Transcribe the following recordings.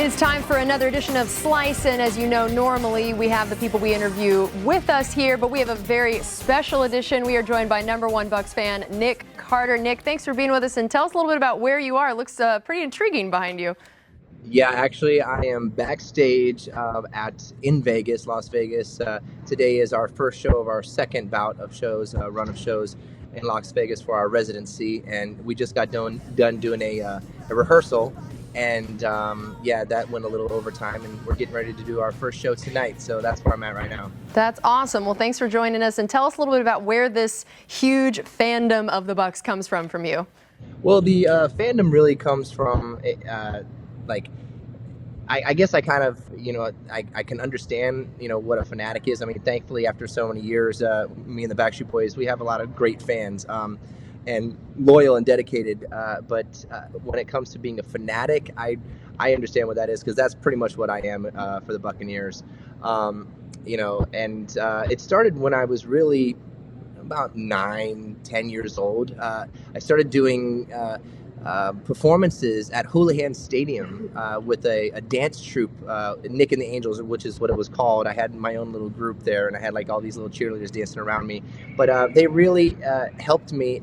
It is time for another edition of Slice, and as you know, normally we have the people we interview with us here, but we have a very special edition. We are joined by #1 Bucks fan Nick Carter. Nick, thanks for being with us, and tell us a little bit about where you are. It looks pretty intriguing behind you. Yeah, actually, I am backstage in Vegas, Las Vegas. Today is our first show of our second bout of shows, run of shows in Las Vegas for our residency, and we just got done doing a rehearsal, and yeah, that went a little overtime, and we're getting ready to do our first show tonight. So that's where I'm at right now. That's awesome. Well, thanks for joining us, and tell us a little bit about where this huge fandom of the Bucks comes from you. Well, the fandom really comes from like. I guess I kind of, I can understand, what a fanatic is. I mean, thankfully, after so many years, me and the Backstreet Boys, we have a lot of great fans and loyal and dedicated. But when it comes to being a fanatic, I understand what that is, because that's pretty much what I am for the Buccaneers. And it started when I was really about 9-10 years old. I started doing performances at Houlihan Stadium with a dance troupe, Nick and the Angels, which is what it was called. I had my own little group there, and I had like all these little cheerleaders dancing around me. But they really helped me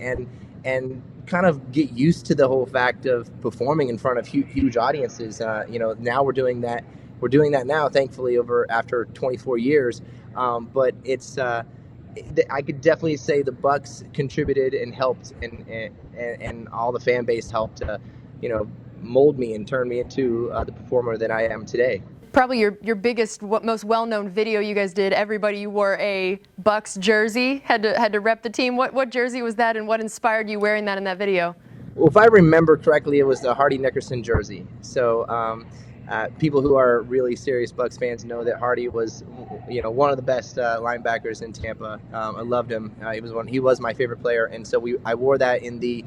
and kind of get used to the whole fact of performing in front of huge audiences. Now we're doing that. We're doing that now, thankfully, after 24 years. But it's I could definitely say the Bucks contributed and helped, and all the fan base helped to, mold me and turn me into the performer that I am today. Probably your biggest, most well-known video you guys did. Everybody wore a Bucks jersey, had to rep the team. What jersey was that, and what inspired you wearing that in that video? Well, if I remember correctly, it was the Hardy Nickerson jersey. So. People who are really serious Bucks fans know that Hardy was, one of the best linebackers in Tampa. I loved him. He was my favorite player, and so I wore that in the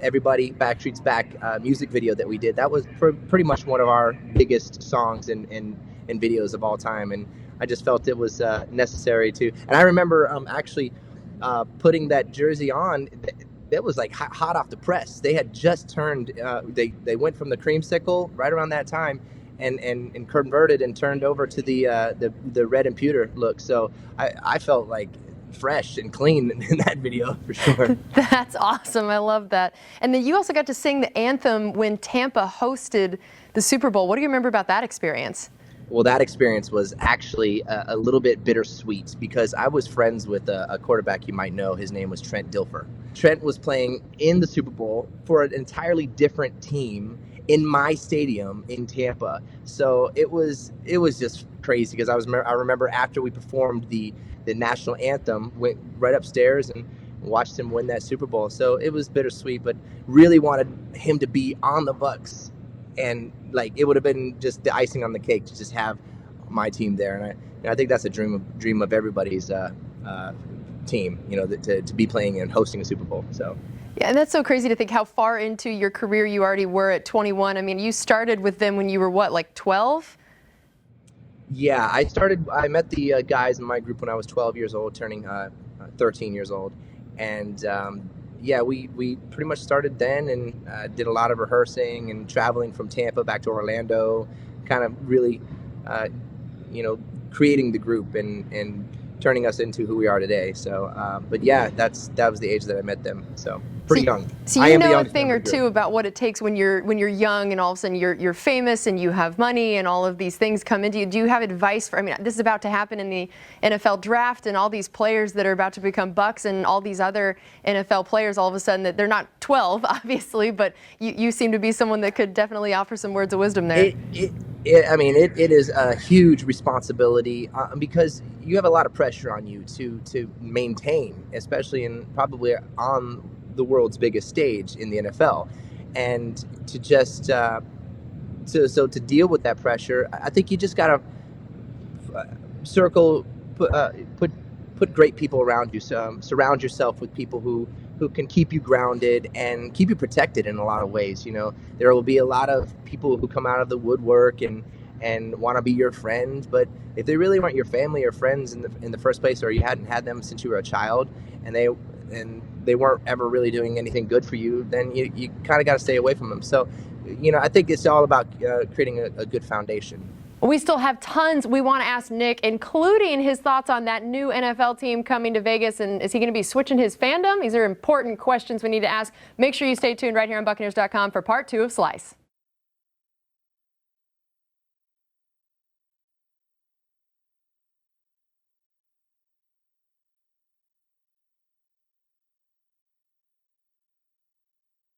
"Everybody Backstreet's Back" music video that we did. That was pretty much one of our biggest songs and videos of all time, and I just felt it was necessary to. And I remember actually putting that jersey on. That was like hot off the press. They had just turned. They went from the creamsicle right around that time, and converted and turned over to the red and pewter look. So I felt like fresh and clean in that video for sure. That's awesome. I love that. And then you also got to sing the anthem when Tampa hosted the Super Bowl. What do you remember about that experience? Well, that experience was actually a little bit bittersweet, because I was friends with a quarterback you might know. His name was Trent Dilfer. Trent was playing in the Super Bowl for an entirely different team in my stadium in Tampa. So it was just crazy, because I remember after we performed the national anthem, went right upstairs and watched him win that Super Bowl. So it was bittersweet, but really wanted him to be on the Bucks. And like, it would have been just the icing on the cake to just have my team there, and I think that's a dream of everybody's team, to be playing and hosting a Super Bowl. So yeah, and that's so crazy to think how far into your career you already were at 21. I mean, you started with them when you were what, like 12? Yeah, I met the guys in my group when I was 12 years old, turning 13 years old, and yeah, we pretty much started then, and did a lot of rehearsing and traveling from Tampa back to Orlando, kind of really, creating the group and turning us into who we are today. So, but yeah, that was the age that I met them. So pretty young. So you know a thing or two about what it takes when you're young, and all of a sudden you're famous and you have money and all of these things come into you. Do you have advice for? I mean, this is about to happen in the NFL draft, and all these players that are about to become Bucks, and all these other NFL players, all of a sudden that they're not 12, obviously, but you seem to be someone that could definitely offer some words of wisdom there. It is a huge responsibility, because you have a lot of pressure on you to maintain, especially probably on the world's biggest stage in the NFL, and to just so to deal with that pressure, I think you just gotta put great people around you. Surround yourself with people who can keep you grounded and keep you protected in a lot of ways. There will be a lot of people who come out of the woodwork and want to be your friend, but if they really weren't your family or friends in the first place, or you hadn't had them since you were a child, and and they weren't ever really doing anything good for you, then you kind of got to stay away from them. So, I think it's all about creating a good foundation. We still have tons we want to ask Nick, including his thoughts on that new NFL team coming to Vegas. And is he going to be switching his fandom? These are important questions we need to ask. Make sure you stay tuned right here on Buccaneers.com for part 2 of Slice.